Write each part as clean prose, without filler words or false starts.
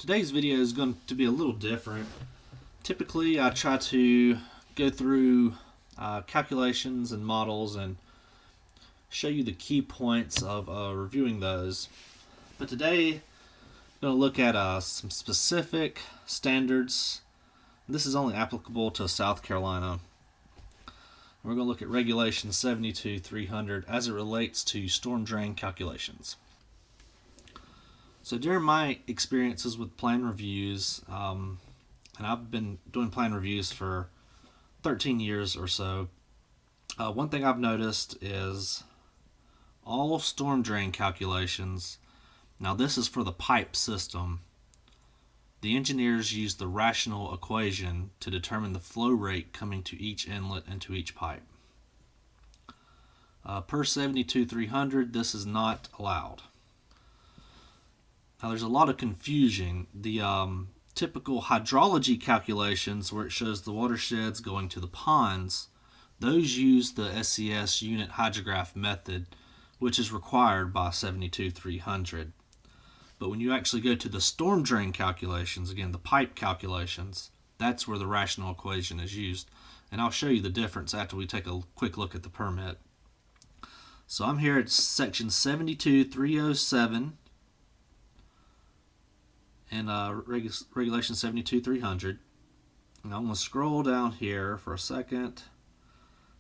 Today's video is going to be a little different. Typically, I try to go through calculations and models and show you the key points of reviewing those. But today, I'm going to look at some specific standards. This is only applicable to South Carolina. We're going to look at Regulation 72-300 as it relates to storm drain calculations. So during my experiences with plan reviews, and I've been doing plan reviews for 13 years or so, one thing I've noticed is all storm drain calculations, now this is for the pipe system, the engineers use the rational equation to determine the flow rate coming to each inlet and to each pipe. Per 72-300, this is not allowed. Now there's a lot of confusion. The typical hydrology calculations where it shows the watersheds going to the ponds, those use the SCS unit hydrograph method, which is required by 72-300. But when you actually go to the storm drain calculations, again the pipe calculations, that's where the rational equation is used. And I'll show you the difference after we take a quick look at the permit. So I'm here at section 72-307 and Regulation 72-300. And I'm going to scroll down here for a second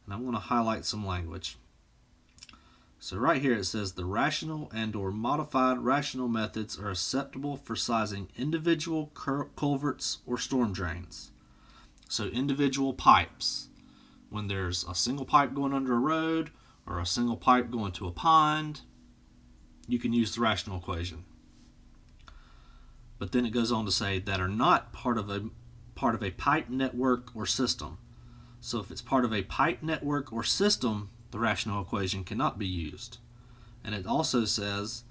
and I'm going to highlight some language. So right here it says the rational and or modified rational methods are acceptable for sizing individual culverts or storm drains. So individual pipes, when there's a single pipe going under a road or a single pipe going to a pond, you can use the rational equation. But then it goes on to say that are not part of a pipe network or system. So if it's part of a pipe network or system, the rational equation cannot be used. And it also says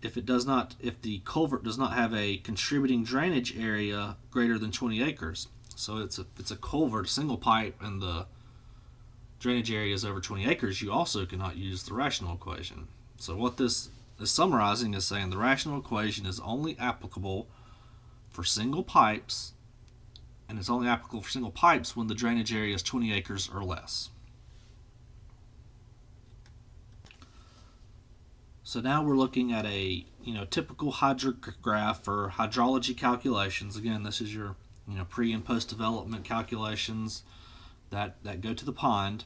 if the culvert does not have a contributing drainage area greater than 20 acres. So it's a culvert, a single pipe, and the drainage area is over 20 acres, you also cannot use the rational equation. So what this is summarizing is saying the rational equation is only applicable for single pipes, and it's only applicable for single pipes when the drainage area is 20 acres or less. So now we're looking at a typical hydrograph or hydrology calculations. Again, this is your pre and post development calculations that go to the pond.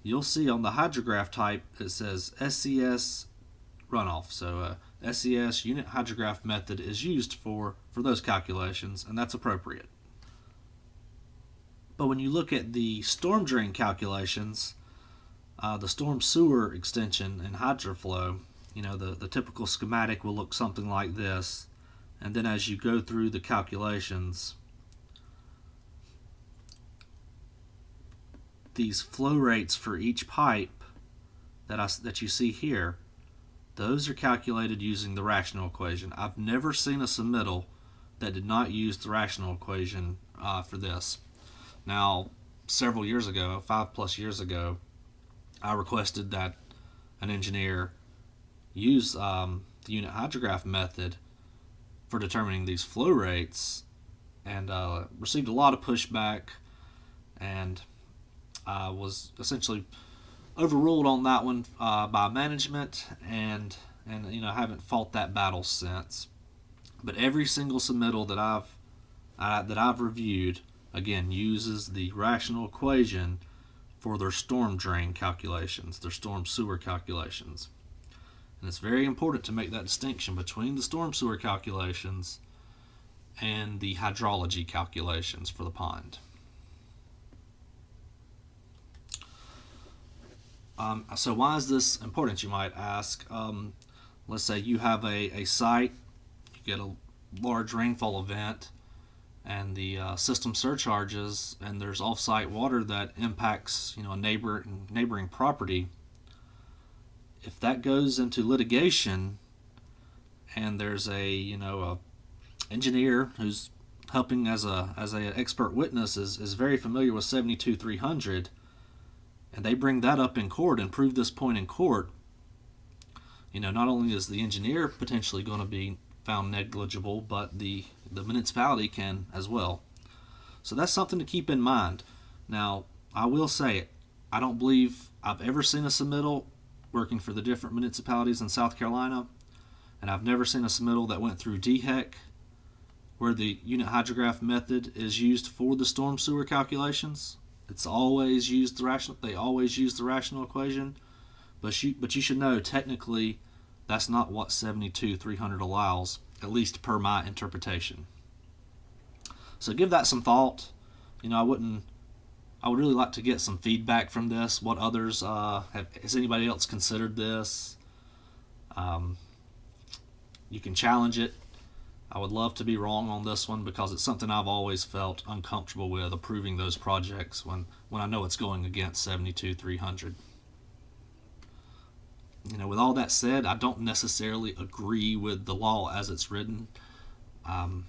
You'll see on the hydrograph type it says SCS runoff. So SCS unit hydrograph method is used for those calculations, and that's appropriate. But when you look at the storm drain calculations, the storm sewer extension and hydroflow, the typical schematic will look something like this. And then as you go through the calculations, these flow rates for each pipe that you see here, those are calculated using the rational equation. I've never seen a submittal that did not use the rational equation for this. Now, several years ago, 5+ years ago, I requested that an engineer use the unit hydrograph method for determining these flow rates, and received a lot of pushback, and I was essentially overruled on that one by management, and I haven't fought that battle since. But every single submittal that I've reviewed, again, uses the rational equation for their storm drain calculations, their storm sewer calculations. And it's very important to make that distinction between the storm sewer calculations and the hydrology calculations for the pond. So why is this important, you might ask? Let's say you have a site, you get a large rainfall event, and the system surcharges, and there's off-site water that impacts a neighboring property. If that goes into litigation, and there's a engineer who's helping as an expert witness is very familiar with 72-300, and they bring that up in court and prove this point in court, not only is the engineer potentially going to be found negligible, but the municipality can as well. So that's something to keep in mind. Now, I will say it. I don't believe I've ever seen a submittal working for the different municipalities in South Carolina, and I've never seen a submittal that went through DHEC where the unit hydrograph method is used for the storm sewer calculations. It's always used the rational. They always use the rational equation, but you should know technically that's not what 72-300 allows, at least per my interpretation. So give that some thought. I would really like to get some feedback from this. What others has anybody else considered this? You can challenge it. I would love to be wrong on this one because it's something I've always felt uncomfortable with, approving those projects when I know it's going against 72-300. With all that said, I don't necessarily agree with the law as it's written. You're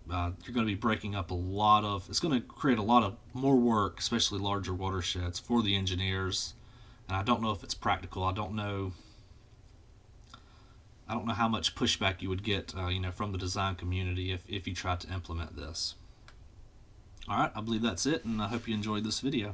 going to be breaking up it's going to create a lot of more work, especially larger watersheds, for the engineers. And I don't know if it's practical. I don't know how much pushback you would get, from the design community if you tried to implement this. All right, I believe that's it, and I hope you enjoyed this video.